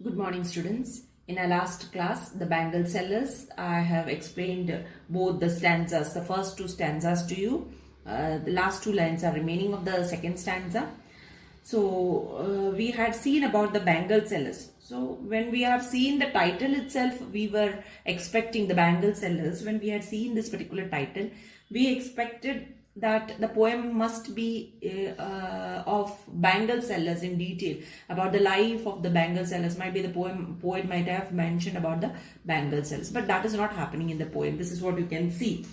Good morning, students. In our last class, the Bangle sellers, I have explained both the stanzas, the first two stanzas to you. The last two lines are remaining of the second stanza. So, we had seen about the Bangle sellers. So, when we have seen the title itself, we were expecting the Bangle sellers. When we had seen this particular title, we expected that the poem must be of bangle sellers in detail, about the life of the bangle sellers. Might be the poet might have mentioned about the bangle sellers, but that is not happening in the poem. This is what you can see,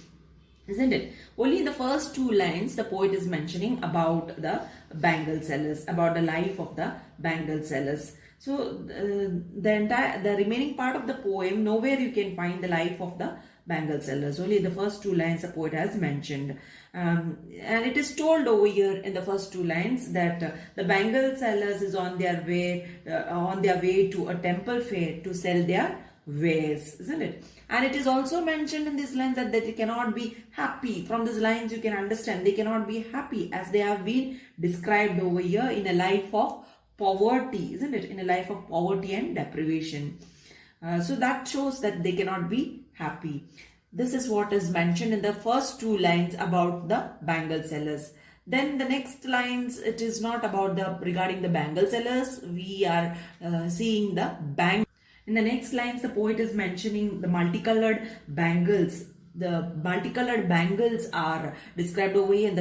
isn't it? Only in the first two lines the poet is mentioning about the bangle sellers, about the life of the bangle sellers. So the remaining part of the poem, nowhere you can find the life of the bangle sellers. Only the first two lines the poet has mentioned, and it is told over here in the first two lines that the bangle sellers is on their way to a temple fair to sell their wares, isn't it? And it is also mentioned in these lines that they cannot be happy. From these lines you can understand they cannot be happy, as they have been described over here in a life of poverty, isn't it? In a life of poverty and deprivation. So that shows that they cannot be happy. This is what is mentioned in the first two lines about the bangle sellers. Then the next lines, it is not about regarding the bangle sellers. We are seeing the bangle. In the next lines, the poet is mentioning the multicolored bangles. The multicolored bangles are described over here in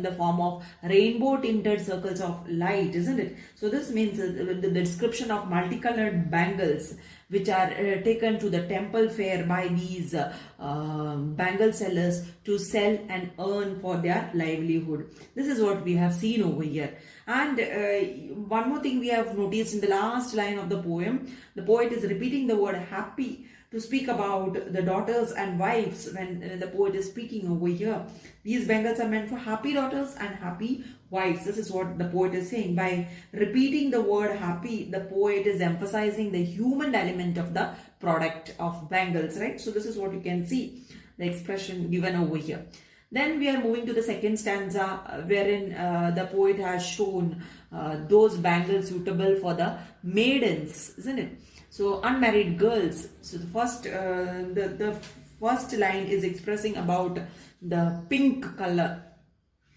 the form of rainbow tinted circles of light, isn't it? So this means the description of multicolored bangles which are taken to the temple fair by these bangle sellers to sell and earn for their livelihood. This is what we have seen over here. And one more thing we have noticed in the last line of the poem, the poet is repeating the word happy to speak about the daughters and wives. When the poet is speaking over here, these bangles are meant for happy daughters and happy wives. This is what the poet is saying. By repeating the word happy, the poet is emphasizing the human element of the product of bangles, right? So this is what you can see, the expression given over here. Then we are moving to the second stanza, wherein the poet has shown those bangles suitable for the maidens, isn't it? So unmarried girls. So the first line is expressing about the pink color,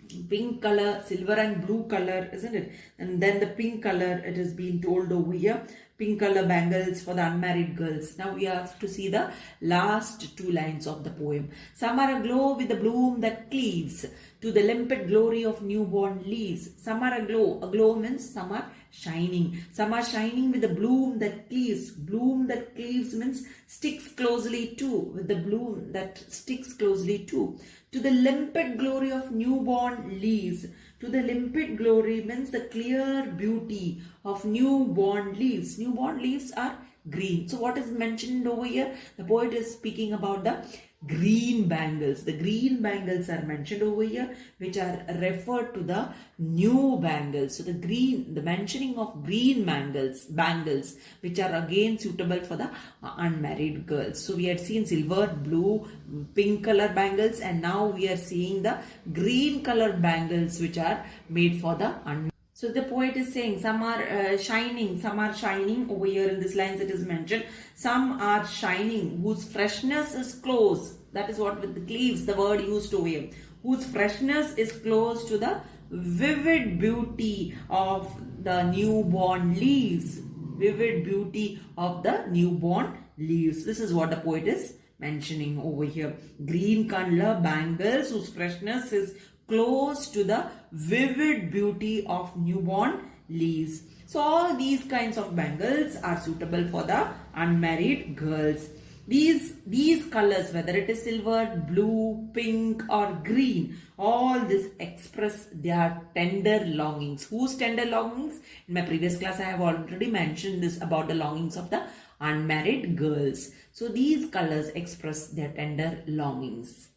silver and blue color, isn't it? And then the pink color, it is being told over here, pink color bangles for the unmarried girls. Now we have to see the last two lines of the poem. Some are aglow with the bloom that cleaves to the limpid glory of newborn leaves. Some are aglow. Aglow means some are shining. Some are shining with the bloom that cleaves. Bloom that cleaves means sticks closely to, with the bloom that sticks closely to the limpid glory of newborn leaves. To the limpid glory means the clear beauty of newborn leaves. Newborn leaves are green. So what is mentioned over here? The poet is speaking about the green bangles. The green bangles are mentioned over here, which are referred to the new bangles. So the mentioning of green bangles, which are again suitable for the unmarried girls. So we had seen silver, blue, pink color bangles, and now we are seeing the green color bangles which are made for the unmarried. So the poet is saying some are shining over here in these lines it is mentioned. Some are shining whose freshness is close. That is what with the cleaves, the word used over here. Whose freshness is close to the vivid beauty of the newborn leaves. Vivid beauty of the newborn leaves. This is what the poet is mentioning over here. Green color bangles whose freshness is close to the vivid beauty of newborn leaves. So all these kinds of bangles are suitable for the unmarried girls. These colors, whether it is silver, blue, pink or green, all this express their tender longings. Whose tender longings? In my previous class I have already mentioned this about the longings of the unmarried girls. So these colors express their tender longings.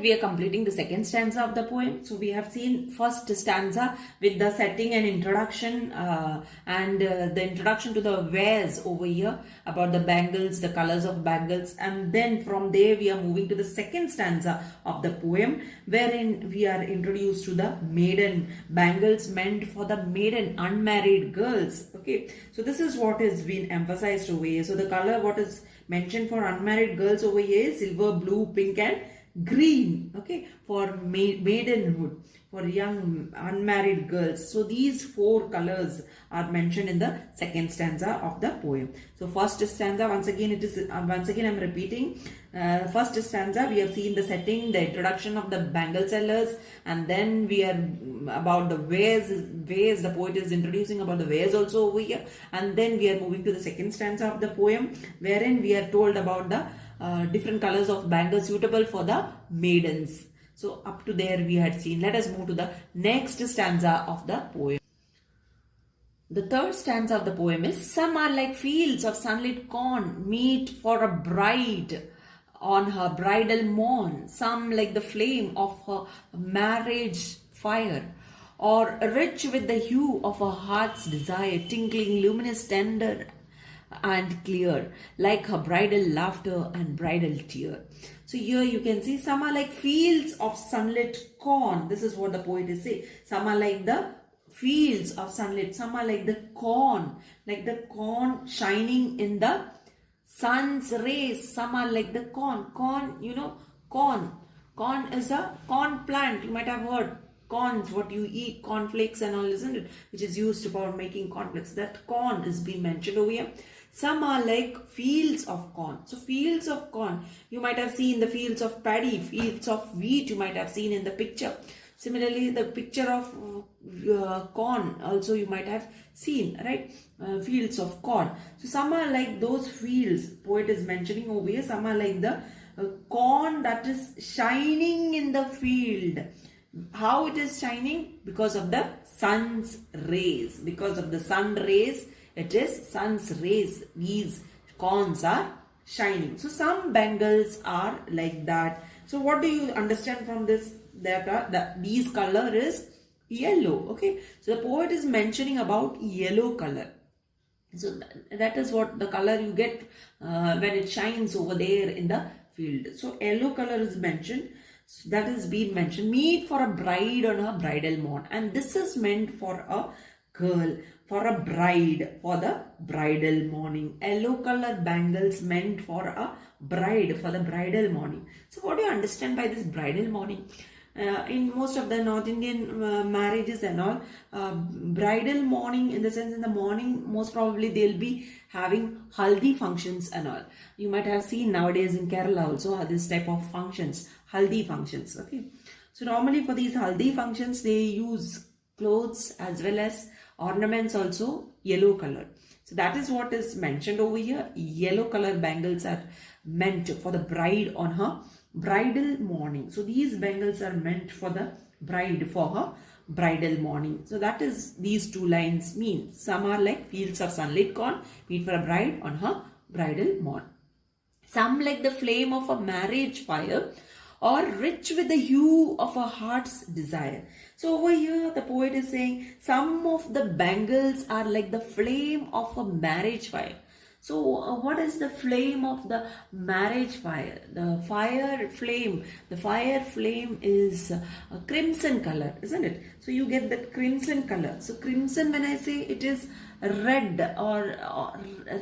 We are completing the second stanza of the poem. So we have seen first stanza with the setting and introduction and the introduction to the wares over here about the bangles, the colors of bangles, and then from there we are moving to the second stanza of the poem wherein we are introduced to the maiden bangles meant for the maiden unmarried girls. Okay, so this is what has been emphasized over here. So the color what is mentioned for unmarried girls over here is silver, blue, pink and green, okay, for maidenhood, for young unmarried girls. So these four colors are mentioned in the second stanza of the poem. So first stanza, once again I'm repeating, first stanza we have seen the setting, the introduction of the bangle sellers, and then we are about the wares, the poet is introducing about the wares also over here, and then we are moving to the second stanza of the poem wherein we are told about the different colors of bangles suitable for the maidens. So up to there we had seen. Let us move to the next stanza of the poem. The third stanza of the poem is: some are like fields of sunlit corn, meet for a bride on her bridal morn, some like the flame of her marriage fire, or rich with the hue of her heart's desire, tinkling, luminous, tender and clear, like her bridal laughter and bridal tear. So here you can see some are like fields of sunlit corn. This is what the poet is saying. Some are like the fields of sunlit. Some are like the corn shining in the sun's rays. Some are like the corn. Corn, you know, corn. Corn is a corn plant. You might have heard. Corns, what you eat, cornflakes and all, isn't it? Which is used for making cornflakes. That corn is being mentioned over here. Some are like fields of corn. So fields of corn, you might have seen the fields of paddy, fields of wheat you might have seen in the picture. Similarly, the picture of corn also you might have seen, right? Fields of corn. So some are like those fields, poet is mentioning over here. Some are like the corn that is shining in the field. How it is shining? Because of the sun's rays. Because of the sun rays, it is sun's rays. These corns are shining. So some bangles are like that. So what do you understand from this? That these color is yellow. Okay. So the poet is mentioning about yellow color. So that is what the color you get when it shines over there in the field. So yellow color is mentioned. So that is being mentioned. Meet for a bride on her bridal morn. And this is meant for a girl, for a bride, for the bridal morning. Yellow color bangles meant for a bride, for the bridal morning. So what do you understand by this bridal morning? In most of the North Indian marriages and all, bridal morning, in the sense in the morning, most probably they'll be having haldi functions and all. You might have seen nowadays in Kerala also this type of functions, haldi functions. Okay, so normally for these haldi functions they use clothes as well as ornaments also yellow color. So that is what is mentioned over here. Yellow color bangles are meant for the bride on her bridal morning. So these bangles are meant for the bride for her bridal morning. So that is these two lines mean. Some are like fields of sunlit corn, meet for a bride on her bridal morn. Some like the flame of a marriage fire, or rich with the hue of a heart's desire. So over here the poet is saying some of the bangles are like the flame of a marriage fire. So what is the flame of the marriage fire? The fire flame is a crimson color, isn't it? So you get that crimson color. So crimson, when I say, it is red or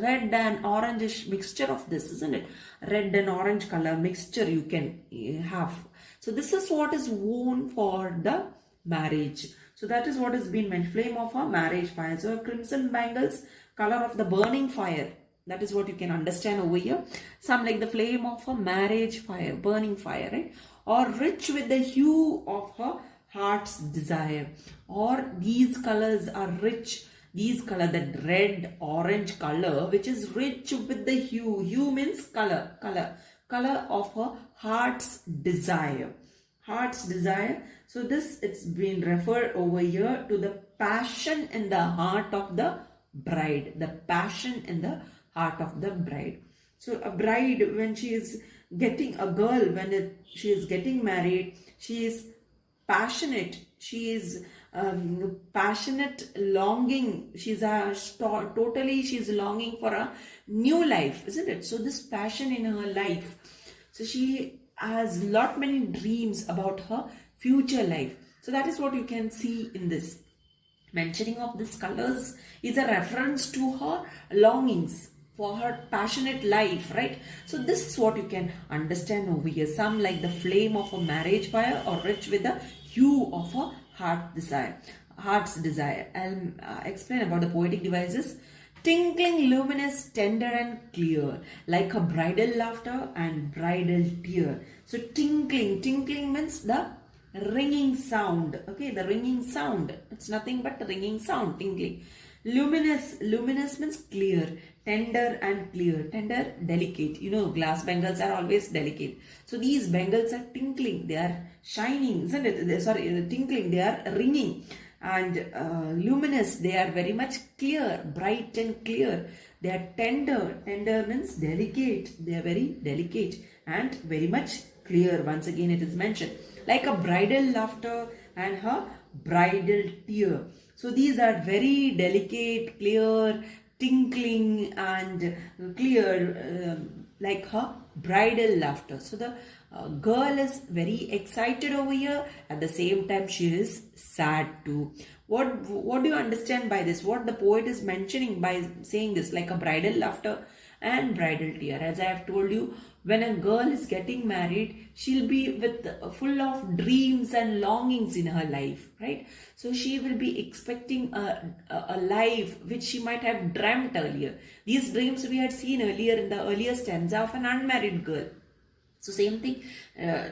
red and orangish mixture of this, isn't it? Red and orange color mixture you can have. So this is what is worn for the marriage. So that is what has been meant, flame of a marriage fire. So crimson bangles, color of the burning fire. That is what you can understand over here. Some like the flame of a marriage fire, burning fire, right? Or rich with the hue of her heart's desire. Or these colors are rich. These color, that red, orange color, which is rich with the hue. Hue means color. Color of her heart's desire. Heart's desire. So this, it's been referred over here to the passion in the heart of the bride. The passion in the heart of the bride. So a bride, when she is getting a girl, when she is getting married, she is passionate, she is passionate longing, she's totally she's longing for a new life, isn't it? So this passion in her life, so she has lot many dreams about her future life. So that is what you can see in this. Mentioning of these colors is a reference to her longings for her passionate life, right? So this is what you can understand over here. Some like the flame of a marriage fire, or rich with the hue of a heart's desire. I'll explain about the poetic devices. Tinkling, luminous, tender and clear, like a bridal laughter and bridal tear. So tinkling means the ringing sound. Okay, the ringing sound. It's nothing but the ringing sound, tinkling. Luminous means clear. Tender and clear. Tender, delicate. You know, glass bangles are always delicate. So these bangles are tinkling. They are shining, isn't it? Sorry, tinkling. They are ringing. And luminous, they are very much clear, bright and clear. They are tender. Tender means delicate. They are very delicate and very much clear. Once again it is mentioned. Like a bridal laughter and her bridal tear. So these are very delicate, clear, tinkling and clear, like her bridal laughter. So the girl is very excited over here. At the same time, she is sad too. What do you understand by this? What the poet is mentioning by saying this, like a bridal laughter and bridal tear? As I have told you, when a girl is getting married, she'll be with full of dreams and longings in her life, right? So she will be expecting a life which she might have dreamt earlier. These dreams we had seen earlier in the earlier stanza of an unmarried girl. So same thing,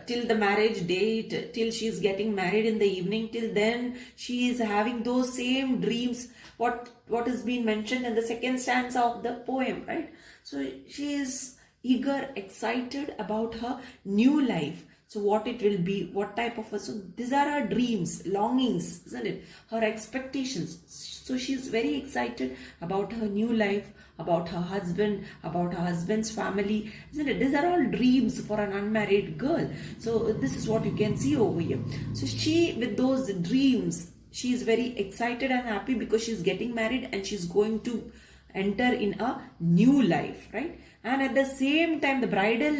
till the marriage date, till she is getting married in the evening, till then she is having those same dreams, what is being mentioned in the second stanza of the poem, right? So she is eager, excited about her new life. So what it will be, what type of so these are her dreams, longings, isn't it? Her expectations. So she is very excited about her new life, about her husband, about her husband's family, isn't it? These are all dreams for an unmarried girl. So this is what you can see over here. So she, with those dreams, she is very excited and happy because she's getting married and she's going to enter in a new life, right? And at the same time, the bridal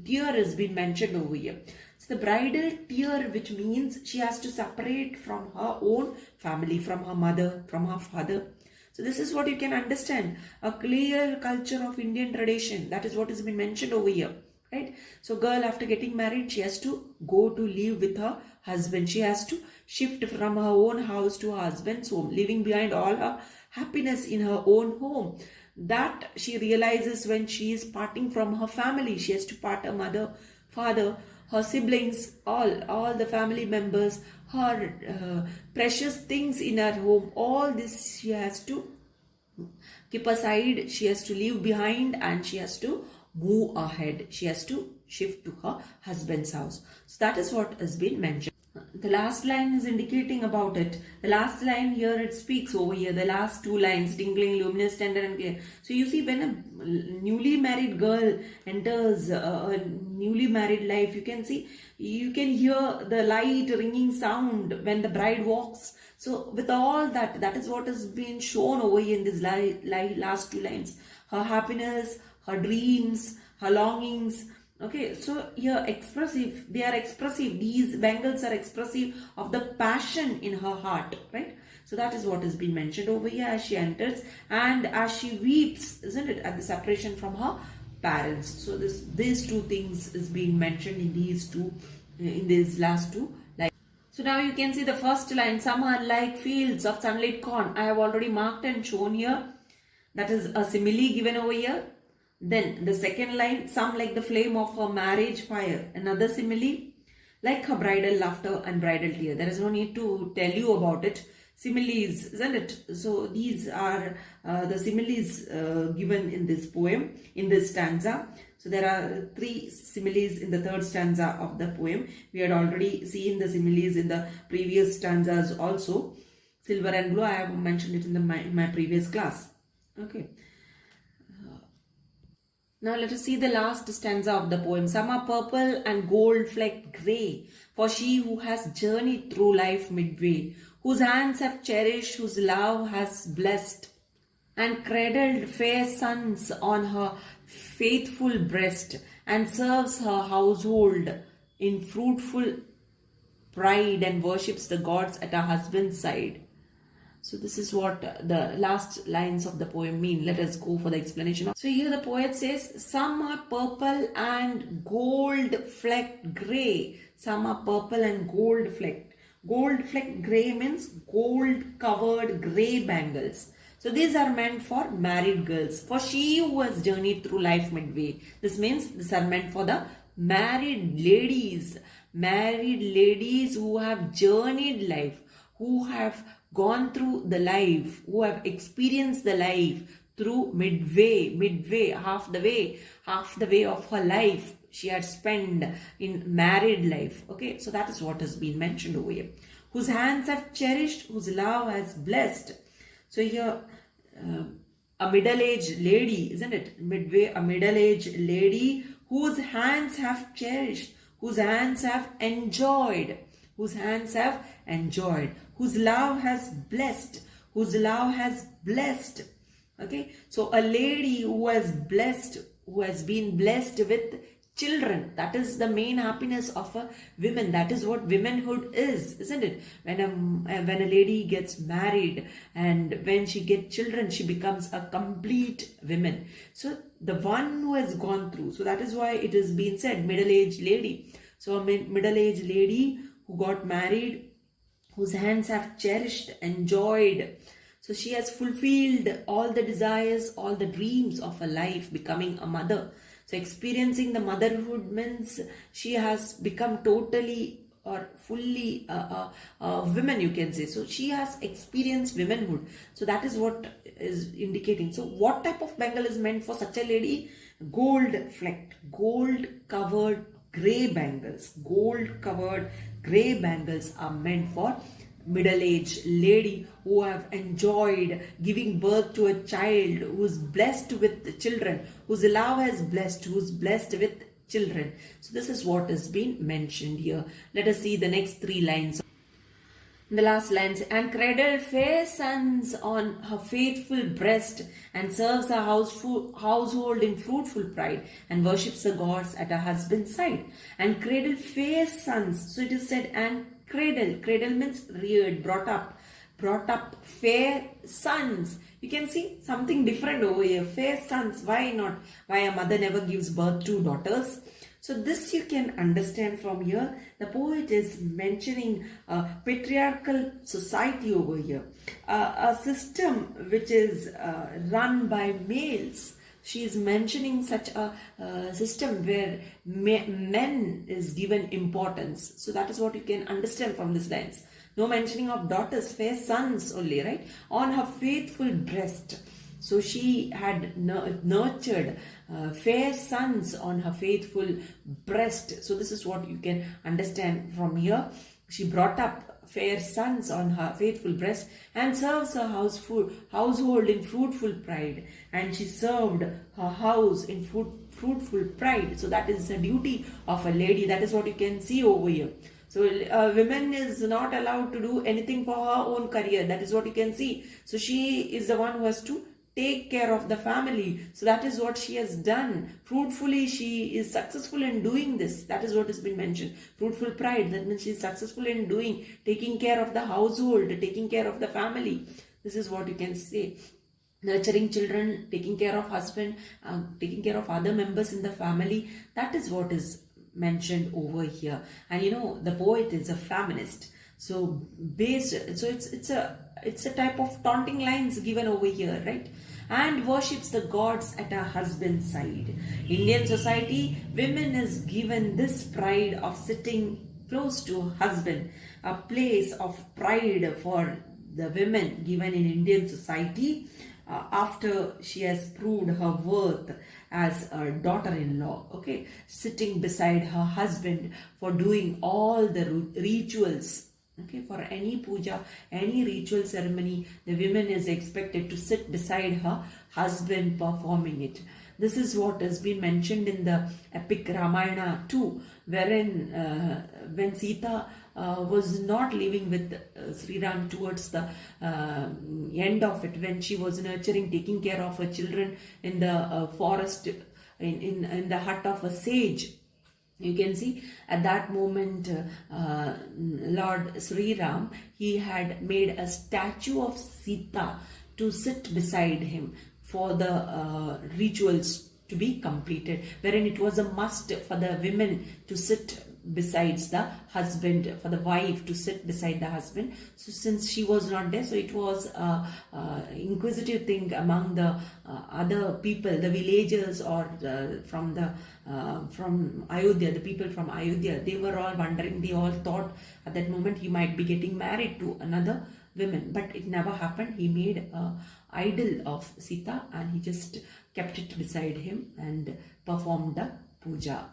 tear has been mentioned over here. So the bridal tear, which means she has to separate from her own family, from her mother, from her father. So this is what you can understand. A clear culture of Indian tradition. That is what has been mentioned over here, right? So girl, after getting married, she has to go to live with her husband. She has to shift from her own house to her husband's home, leaving behind all her happiness in her own home. That she realizes when she is parting from her family. She has to part her mother, father, her siblings, all the family members, her precious things in her home. All this she has to keep aside. She has to leave behind and she has to move ahead. She has to shift to her husband's house. So that is what has been mentioned. The last line is indicating about it. The last line here, it speaks over here. The last two lines, tingling, luminous, tender and clear. So you see, when a newly married girl enters a newly married life, you can hear the light ringing sound when the bride walks. So with all that, that is what has been shown over here in these last two lines. Her happiness, her dreams, her longings. Okay, so here expressive, they are expressive. These bangles are expressive of the passion in her heart, right? So that is what has been mentioned over here as she enters and as she weeps, isn't it, at the separation from her parents. So these two things is being mentioned in these last two lines. So now you can see the first line, summer like fields of sunlit corn. I have already marked and shown here. That is a simile given over here. Then the second line, some like the flame of her marriage fire. Another simile, like her bridal laughter and bridal tear. There is no need to tell you about it. Similes, isn't it? So these are the similes given in this poem, in this stanza. So there are three similes in the third stanza of the poem. We had already seen the similes in the previous stanzas also. Silver and blue, I have mentioned it in my previous class. Okay. Now let us see the last stanza of the poem. Some are purple and gold flecked grey, for she who has journeyed through life midway, whose hands have cherished, whose love has blessed, and cradled fair sons on her faithful breast, and serves her household in fruitful pride, and worships the gods at her husband's side. So this is what the last lines of the poem mean. Let us go for the explanation. So here the poet says, some are purple and gold flecked grey. Some are purple and gold flecked. Gold flecked grey means gold covered grey bangles. So these are meant for married girls. For she who has journeyed through life midway. This means these are meant for the married ladies. Married ladies who have journeyed life. Who have gone through the life, who have experienced the life through midway, half the way of her life she had spent in married life. Okay, so that is what has been mentioned over here. Whose hands have cherished, whose love has blessed. So here, a middle-aged lady, isn't it? Midway, a middle-aged lady whose hands have cherished, whose hands have enjoyed, whose hands have enjoyed, whose love has blessed, whose love has blessed. Okay, so a lady who has blessed, who has been blessed with children. That is the main happiness of a woman. That is what womanhood is, isn't it? When a lady gets married and when she gets children, she becomes a complete woman. So the one who has gone through. So that is why it has been said middle-aged lady. So a middle-aged lady who got married, whose hands have cherished, enjoyed. So she has fulfilled all the desires, all the dreams of her life, becoming a mother. So experiencing the motherhood means she has become totally or fully a woman, you can say. So she has experienced womanhood. So that is what is indicating. So what type of bangle is meant for such a lady? Gold flecked, gold covered grey bangles. Gold covered grey bangles are meant for middle-aged lady who have enjoyed giving birth to a child, who is blessed with children, whose love has blessed, who is blessed with children. So this is what has been mentioned here. Let us see the next three lines. The last lines, and cradled fair sons on her faithful breast, and serves her household in fruitful pride, and worships the gods at her husband's side. And cradled fair sons. So it is said, and cradle means reared, brought up fair sons. You can see something different over here. Fair sons. Why not? Why a mother never gives birth to daughters? So this you can understand from here. The poet is mentioning a patriarchal society over here. A system which is run by males. She is mentioning such a system where men is given importance. So that is what you can understand from this lines. No mentioning of daughters, fair sons only, right? On her faithful breast. So she had nurtured fair sons on her faithful breast. So this is what you can understand from here. She brought up fair sons on her faithful breast, and serves her household in fruitful pride. And she served her house in fruitful pride. So that is the duty of a lady. That is what you can see over here. So a woman is not allowed to do anything for her own career. That is what you can see. So she is the one who has to take care of the family. So that is what she has done. Fruitfully, she is successful in doing this. That is what has been mentioned. Fruitful pride. That means she is successful in taking care of the household, taking care of the family. This is what you can say. Nurturing children, taking care of husband, taking care of other members in the family. That is what is mentioned over here. And you know, the poet is a feminist. So it's a type of taunting lines given over here, right? And worships the gods at her husband's side. Indian society, women is given this pride of sitting close to husband, a place of pride for the women given in Indian society after she has proved her worth as a daughter-in-law, okay, sitting beside her husband for doing all the rituals. Okay, for any puja, any ritual ceremony, the woman is expected to sit beside her husband performing it. This is what has been mentioned in the epic Ramayana too, wherein when Sita was not living with Sri Ram towards the end of it, when she was nurturing, taking care of her children in the forest, in the hut of a sage. You can see at that moment, Lord Sri Ram, he had made a statue of Sita to sit beside him for the rituals to be completed, wherein it was a must for the women to sit besides the husband, for the wife to sit beside the husband. So since she was not there, so it was a inquisitive thing among the other people, the villagers, or from Ayodhya, the people from Ayodhya. They were all wondering, they all thought at that moment he might be getting married to another woman, but it never happened. He made a idol of Sita and he just kept it beside him and performed the puja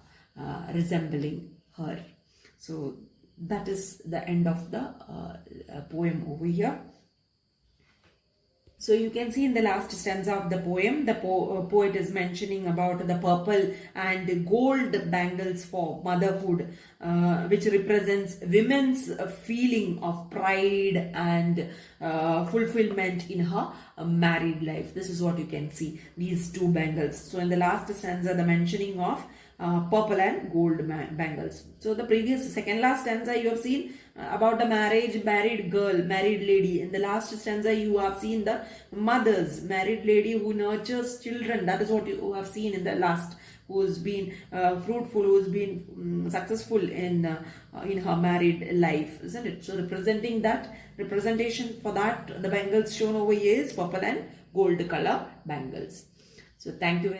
resembling her. So that is the end of the poem over here. So you can see in the last stanza of the poem, the poet is mentioning about the purple and gold bangles for motherhood, which represents women's feeling of pride and fulfillment in her married life. This is what you can see, these two bangles. So in the last stanza, the mentioning of purple and gold bangles. So the previous second last stanza you have seen about the married girl, married lady. In the last stanza you have seen the mothers, married lady who nurtures children. That is what you have seen in the last, who has been fruitful, who has been successful in her married life, isn't it? So representation for that, the bangles shown over here is purple and gold color bangles. So thank you.